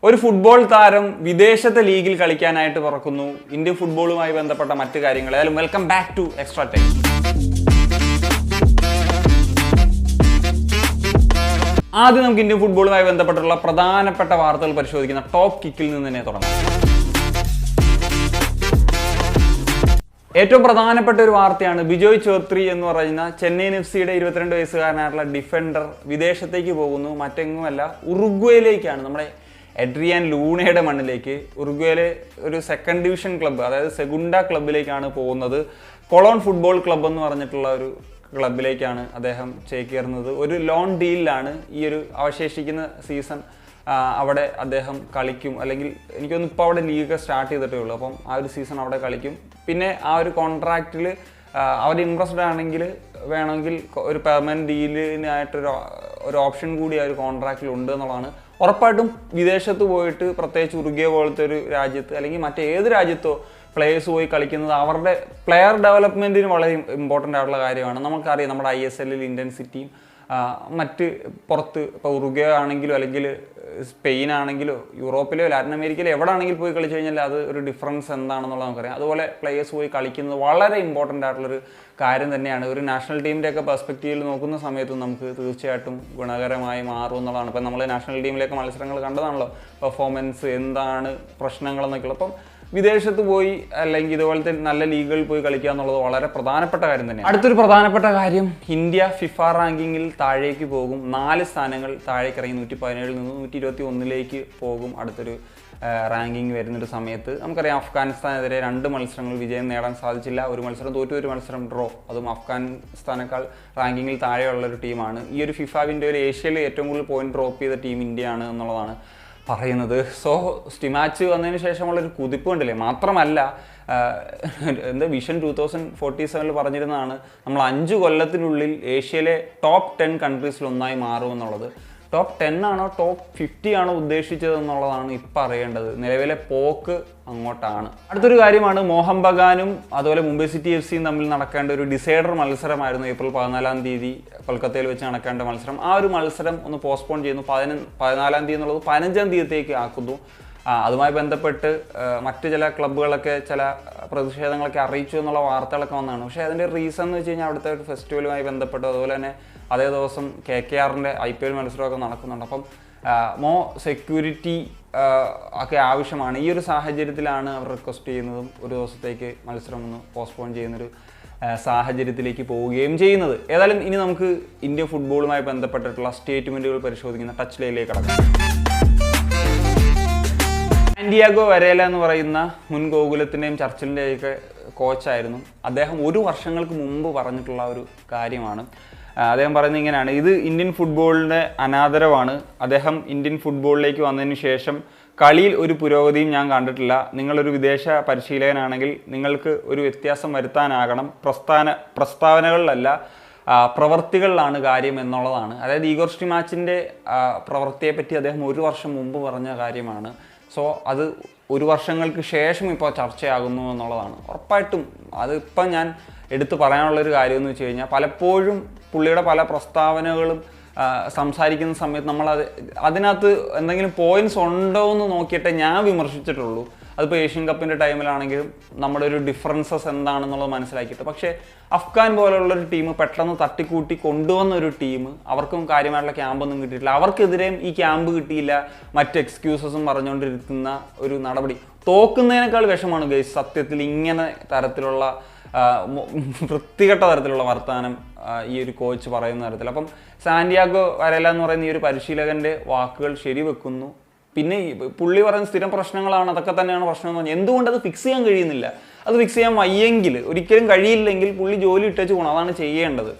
ഒരു ഫുട്ബോൾ താരം വിദേശത്തെ ലീഗിൽ കളിക്കാനായിട്ട് പറക്കുന്നു. ഇന്ത്യൻ ഫുട്ബോളുമായി ബന്ധപ്പെട്ട മറ്റു കാര്യങ്ങൾ. ഏതായാലും welcome back to extra time. ആദ്യം നമുക്ക് ഇന്ത്യൻ ഫുട്ബോളുമായി ബന്ധപ്പെട്ടുള്ള പ്രധാനപ്പെട്ട വാർത്തകൾ പരിശോധിക്കുന്ന ടോപ്പ് കിക്കിൽ നിന്ന് തന്നെ തുടങ്ങാം. ഏറ്റവും പ്രധാനപ്പെട്ട ഒരു വാർത്തയാണ് ബിജോയ് ചോത്രി എന്ന് പറയുന്ന ചെന്നൈയിൻ FC-യുടെ 22 വയസ്സുകാരനായിട്ടുള്ള ഡിഫൻഡർ വിദേശത്തേക്ക് പോകുന്നു. മറ്റെങ്ങുമല്ല, ഉറുഗ്വേയിലേക്കാണ്. നമ്മുടെ എഡ്രിയാൻ ലൂണയുടെ മണ്ണിലേക്ക്, ഉറുഗ്വേയിലെ ഒരു സെക്കൻഡ് ഡിവിഷൻ ക്ലബ്ബ്, അതായത് സെഗുണ്ട ക്ലബ്ബിലേക്കാണ് പോകുന്നത്. കൊളോൺ ഫുട്ബോൾ ക്ലബ്ബ് എന്ന് പറഞ്ഞിട്ടുള്ള ഒരു ക്ലബിലേക്കാണ് അദ്ദേഹം ചേക്കേറുന്നത്. ഒരു ലോൺ ഡീലിലാണ് ഈ ഒരു അവശേഷിക്കുന്ന സീസൺ അവിടെ അദ്ദേഹം കളിക്കും. അല്ലെങ്കിൽ എനിക്കൊന്ന് ഇപ്പോൾ അവിടെ ലീഗ് സ്റ്റാർട്ട് ചെയ്തിട്ടേ ഉള്ളൂ. അപ്പം ആ ഒരു സീസൺ അവിടെ കളിക്കും. പിന്നെ ആ ഒരു കോൺട്രാക്റ്റിൽ അവർ ഇൻട്രസ്റ്റഡ് ആണെങ്കിൽ വേണമെങ്കിൽ ഒരു പെർമനൻറ്റ് ഡീലിനായിട്ടൊരു ഓപ്ഷൻ കൂടി ആ ഒരു കോൺട്രാക്റ്റിൽ ഉണ്ട് എന്നുള്ളതാണ്. ഉറപ്പായിട്ടും വിദേശത്ത് പോയിട്ട്, പ്രത്യേകിച്ച് ഉറുഗ്വേ പോലത്തെ ഒരു രാജ്യത്ത് അല്ലെങ്കിൽ മറ്റേത് രാജ്യത്തോ പ്ലേയേഴ്സ് പോയി കളിക്കുന്നത് അവരുടെ പ്ലെയർ ഡെവലപ്മെൻറ്റിന് വളരെ ഇമ്പോർട്ടൻ്റ് ആയിട്ടുള്ള കാര്യമാണ്. നമുക്കറിയാം, നമ്മുടെ ISL-ൽ ഇൻറ്റൻസിറ്റിയും മറ്റ് പുറത്ത് ഇപ്പോൾ ഉറുഗ്വേ ആണെങ്കിലോ അല്ലെങ്കിൽ സ്പെയിൻ ആണെങ്കിലോ യൂറോപ്പിലോ ലാറ്റിൻ അമേരിക്കയിലോ എവിടെ ആണെങ്കിൽ പോയി കളിച്ചു കഴിഞ്ഞാൽ അത് ഒരു ഡിഫറൻസ് എന്താണെന്നുള്ളത് നമുക്കറിയാം. അതുപോലെ പ്ലേയേഴ്സ് പോയി കളിക്കുന്നത് വളരെ ഇമ്പോർട്ടൻ്റ് ആയിട്ടുള്ളൊരു കാര്യം തന്നെയാണ്. ഒരു നാഷണൽ ടീമിൻ്റെയൊക്കെ പെർസ്പെക്റ്റീവിൽ നോക്കുന്ന സമയത്ത് നമുക്ക് തീർച്ചയായിട്ടും ഗുണകരമായി മാറും എന്നുള്ളതാണ്. ഇപ്പം നമ്മൾ നാഷണൽ ടീമിലേക്ക് മത്സരങ്ങൾ കണ്ടതാണല്ലോ, പെർഫോമൻസ് എന്താണ് പ്രശ്നങ്ങളെന്നൊക്കെയുള്ളത്. അപ്പം വിദേശത്ത് പോയി അല്ലെങ്കിൽ ഇതുപോലത്തെ നല്ല ലീഗുകളിൽ പോയി കളിക്കുക എന്നുള്ളത് വളരെ പ്രധാനപ്പെട്ട കാര്യം തന്നെയാണ്. അടുത്തൊരു പ്രധാനപ്പെട്ട കാര്യം, ഇന്ത്യ ഫിഫ റാങ്കിങ്ങിൽ താഴേക്ക് പോകും. 4 സ്ഥാനങ്ങൾ താഴേക്ക് ഇറങ്ങി 117-ൽ നിന്ന് 121-ലേക്ക് പോകും. അടുത്തൊരു റാങ്കിങ് വരുന്നൊരു സമയത്ത് നമുക്കറിയാം, അഫ്ഗാനിസ്ഥാനെതിരെ 2 മത്സരങ്ങൾ വിജയം നേടാൻ സാധിച്ചില്ല. ഒരു മത്സരം തോറ്റു, ഒരു മത്സരം ഡ്രോ. അതും അഫ്ഗാനിസ്ഥാനേക്കാൾ റാങ്കിങ്ങിൽ താഴെയുള്ളൊരു ടീമാണ്. ഈ ഒരു ഫിഫ വിൻഡോയിൽ ഏഷ്യയിൽ ഏറ്റവും കൂടുതൽ പോയിന്റ് ഡ്രോപ്പ് ചെയ്ത ടീം ഇന്ത്യയാണ് എന്നുള്ളതാണ് പറയുന്നത്. സോ സ്റ്റിമാച്ച് വന്നതിന് ശേഷമുള്ളൊരു കുതിപ്പ് കണ്ടില്ലേ. മാത്രമല്ല, വിഷൻ 2047 പറഞ്ഞിരുന്നതാണ് നമ്മൾ 5 കൊല്ലത്തിനുള്ളിൽ ഏഷ്യയിലെ ടോപ്പ് 10 കൺട്രീസിൽ ഒന്നായി മാറുമെന്നുള്ളത്. ടോപ്പ് 10 ആണോ ടോപ്പ് 50 ആണോ ഉദ്ദേശിച്ചത് എന്നുള്ളതാണ് ഇപ്പം അറിയേണ്ടത്. നിലവിലെ പോക്ക് അങ്ങോട്ടാണ്. അടുത്തൊരു കാര്യമാണ്, മോഹൻ ബഗാനും അതുപോലെ മുംബൈ സിറ്റി FC-യും തമ്മിൽ നടക്കേണ്ട ഒരു ഡിസൈഡർ മത്സരമായിരുന്നു ഏപ്രിൽ 14-ാം തീയതി കൊൽക്കത്തയിൽ വെച്ച് നടക്കേണ്ട മത്സരം. ആ ഒരു മത്സരം ഒന്ന് പോസ്റ്റ്പോൺ ചെയ്യുന്നു. 14-ാം തീയതി എന്നുള്ളത് 15-ാം തീയതിയിലേക്ക് ആക്കുന്നു. അതുമായി ബന്ധപ്പെട്ട് മറ്റ് ചില ക്ലബ്ബുകളൊക്കെ ചില പ്രതിഷേധങ്ങളൊക്കെ അറിയിച്ചു എന്നുള്ള വാർത്തകളൊക്കെ വന്നതാണ്. പക്ഷേ അതിൻ്റെ റീസൺ എന്ന് വെച്ച് കഴിഞ്ഞാൽ അവിടുത്തെ ഒരു ഫെസ്റ്റിവലുമായി ബന്ധപ്പെട്ട്, അതുപോലെ തന്നെ അതേ ദിവസം KKR-ൻ്റെ IPL മത്സരമൊക്കെ നടക്കുന്നുണ്ട്. അപ്പം മോ സെക്യൂരിറ്റി ഒക്കെ ആവശ്യമാണ്. ഈ ഒരു സാഹചര്യത്തിലാണ് അവർ റിക്വസ്റ്റ് ചെയ്യുന്നതും ഒരു ദിവസത്തേക്ക് മത്സരം ഒന്ന് പോസ്റ്റ്പോൺ ചെയ്യുന്നൊരു സാഹചര്യത്തിലേക്ക് പോവുകയും ചെയ്യുന്നത്. ഏതായാലും ഇനി നമുക്ക് ഇന്ത്യൻ ഫുട്ബോളുമായി ബന്ധപ്പെട്ടിട്ടുള്ള സ്റ്റേറ്റ്മെൻറ്റുകൾ പരിശോധിക്കുന്ന ടച്ച് ലൈനിലേക്ക് കടക്കാം. സാന്റിയാഗോ വരേല എന്ന് പറയുന്ന മുൻ ഗോകുലത്തിൻ്റെയും ചർച്ചിലിൻ്റെയൊക്കെ കോച്ചായിരുന്നു. അദ്ദേഹം 1 വർഷങ്ങൾക്ക് മുമ്പ് പറഞ്ഞിട്ടുള്ള ഒരു കാര്യമാണ്. അദ്ദേഹം പറയുന്നത് ഇങ്ങനെയാണ്: ഇത് ഇന്ത്യൻ ഫുട്ബോളിൻ്റെ അനാദരവാണ്. അദ്ദേഹം ഇന്ത്യൻ ഫുട്ബോളിലേക്ക് വന്നതിന് ശേഷം കളിയിൽ ഒരു പുരോഗതിയും ഞാൻ കണ്ടിട്ടില്ല. നിങ്ങളൊരു വിദേശ പരിശീലകനാണെങ്കിൽ നിങ്ങൾക്ക് ഒരു വ്യത്യാസം വരുത്താനാകണം. പ്രസ്താവനകളിലല്ല, പ്രവൃത്തികളിലാണ് കാര്യം എന്നുള്ളതാണ്. അതായത് ഈഗോർ സ്റ്റിമാച്ചിൻ്റെ പ്രവൃത്തിയെപ്പറ്റി അദ്ദേഹം 1 വർഷം മുമ്പ് പറഞ്ഞ കാര്യമാണ്. സോ അത് 1 വർഷങ്ങൾക്ക് ശേഷം ഇപ്പോൾ ചർച്ചയാകുന്നു എന്നുള്ളതാണ്. ഉറപ്പായിട്ടും അതിപ്പം ഞാൻ എടുത്തു പറയാനുള്ളൊരു കാര്യമെന്ന് വെച്ച് കഴിഞ്ഞാൽ, പലപ്പോഴും പുള്ളിയുടെ പല പ്രസ്താവനകളും സംസാരിക്കുന്ന സമയത്ത് നമ്മൾ അതിനകത്ത് എന്തെങ്കിലും പോയിന്റ്സ് ഉണ്ടോ എന്ന് നോക്കിയിട്ടേ ഞാൻ വിമർശിച്ചിട്ടുള്ളൂ. അതിപ്പോൾ ഏഷ്യൻ കപ്പിൻ്റെ ടൈമിലാണെങ്കിലും നമ്മുടെ ഒരു ഡിഫറൻസസ് എന്താണെന്നുള്ളത് മനസ്സിലാക്കിയിട്ട്. പക്ഷേ അഫ്ഗാൻ പോലുള്ളൊരു ടീം പെട്ടെന്ന് തട്ടിക്കൂട്ടി കൊണ്ടുവന്ന ഒരു ടീം, അവർക്കും കാര്യമായിട്ടുള്ള ക്യാമ്പൊന്നും കിട്ടിയിട്ടില്ല. അവർക്കെതിരെയും ഈ ക്യാമ്പ് കിട്ടിയില്ല, മറ്റ് എക്സ്ക്യൂസസും പറഞ്ഞുകൊണ്ടിരിക്കുന്ന ഒരു നടപടി തോക്കുന്നതിനേക്കാൾ വിഷമാണ് ഗൈസ് സത്യത്തിൽ. ഇങ്ങനെ തരത്തിലുള്ള വൃത്തികെട്ട തരത്തിലുള്ള വർത്തമാനം ഈ ഒരു കോച്ച് പറയുന്ന തരത്തിൽ. അപ്പം സാന്റിയാഗോ വരേല എന്ന് പറയുന്ന ഈ ഒരു പരിശീലകൻ്റെ വാക്കുകൾ ശരിവെക്കുന്നു. പിന്നെ പുള്ളി പറയുന്ന സ്ഥിരം പ്രശ്നങ്ങളാണ്, അതൊക്കെ തന്നെയാണ് പ്രശ്നം എന്ന് പറഞ്ഞാൽ എന്തുകൊണ്ട് അത് ഫിക്സ് ചെയ്യാൻ കഴിയുന്നില്ല? അത് ഫിക്സ് ചെയ്യാൻ വയ്യെങ്കിൽ, ഒരിക്കലും കഴിയില്ലെങ്കിൽ പുള്ളി ജോലി ഇട്ടേച്ച് പോകണം. അതാണ് ചെയ്യേണ്ടത്.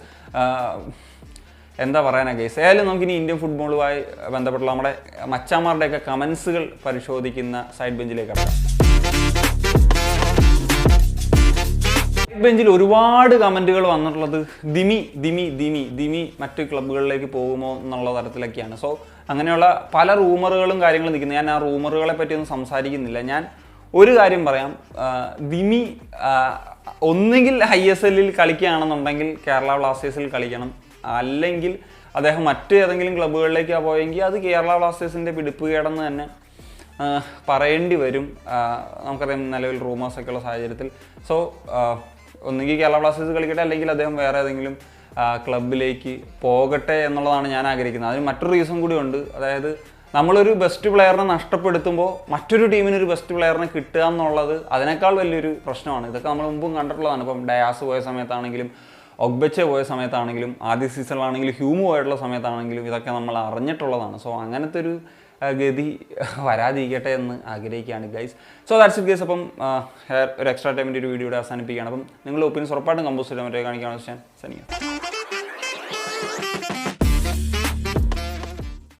എന്താ പറയാനാ ഗൈസ്. ഏതായാലും നമുക്കിനി ഇന്ത്യൻ ഫുട്ബോളുമായി ബന്ധപ്പെട്ടുള്ള നമ്മുടെ മച്ചാമാരുടെയൊക്കെ കമൻസുകൾ പരിശോധിക്കുന്ന സൈഡ് ബെഞ്ചിലേക്ക് കടക്കാം. ബെഞ്ചിൽ ഒരുപാട് കമൻറ്റുകൾ വന്നിട്ടുള്ളത് ദിമി മറ്റ് ക്ലബ്ബുകളിലേക്ക് പോകുമോ എന്നുള്ള തരത്തിലൊക്കെയാണ്. സോ അങ്ങനെയുള്ള പല റൂമറുകളും കാര്യങ്ങളും നിൽക്കുന്നത്. ഞാൻ ആ റൂമറുകളെ പറ്റിയൊന്നും സംസാരിക്കുന്നില്ല. ഞാൻ ഒരു കാര്യം പറയാം, ദിമി ഒന്നുകിൽ ISL-ൽ കളിക്കുകയാണെന്നുണ്ടെങ്കിൽ കേരള ബ്ലാസ്റ്റേഴ്സിൽ കളിക്കണം, അല്ലെങ്കിൽ അദ്ദേഹം മറ്റ് ഏതെങ്കിലും ക്ലബ്ബുകളിലേക്കാണ് പോയെങ്കിൽ അത് കേരള ബ്ലാസ്റ്റേഴ്സിൻ്റെ പിടിപ്പുകേടെന്ന് തന്നെ പറയേണ്ടി വരും. നമുക്കറിയാം നിലവിൽ റൂമേഴ്സൊക്കെ ഉള്ള സാഹചര്യത്തിൽ. സോ ഒന്നുകിൽ കേരള ബ്ലാസ്റ്റേഴ്സ് കളിക്കട്ടെ, അല്ലെങ്കിൽ അദ്ദേഹം വേറെ ഏതെങ്കിലും ക്ലബിലേക്ക് പോകട്ടെ എന്നുള്ളതാണ് ഞാൻ ആഗ്രഹിക്കുന്നത്. അതിന് മറ്റൊരു റീസൺ കൂടി ഉണ്ട്. അതായത് നമ്മളൊരു ബെസ്റ്റ് പ്ലെയറിനെ നഷ്ടപ്പെടുത്തുമ്പോൾ മറ്റൊരു ടീമിനൊരു ബെസ്റ്റ് പ്ലെയറിനെ കിട്ടുക എന്നുള്ളത് അതിനേക്കാൾ വലിയൊരു പ്രശ്നമാണ്. ഇതൊക്കെ നമ്മൾ മുമ്പും കണ്ടിട്ടുള്ളതാണ്. ഇപ്പം ഡയാസ് പോയ സമയത്താണെങ്കിലും ഒഗ്ബെച്ചെ പോയ സമയത്താണെങ്കിലും ആദ്യ സീസണിലാണെങ്കിലും ഹ്യൂമു പോയിട്ടുള്ള സമയത്താണെങ്കിലും ഇതൊക്കെ നമ്മൾ അറിഞ്ഞിട്ടുള്ളതാണ്. സോ അങ്ങനത്തെ ഒരു ഗതി വരാതിരിക്കട്ടെ എന്ന് ആഗ്രഹിക്കുകയാണ് guys. So that's it guys. അപ്പം ഒരു എക്സ്ട്രാ ടൈമിൻ്റെ ഒരു വീഡിയോ അവസാനിപ്പിക്കുകയാണ്. അപ്പം നിങ്ങളുടെ ഒപ്പീനിയൻസ് ഉറപ്പായിട്ടും കമ്പോസ് ചെയ്യാൻ പറ്റുക കാണിക്കുകയാണ്. സനിയ.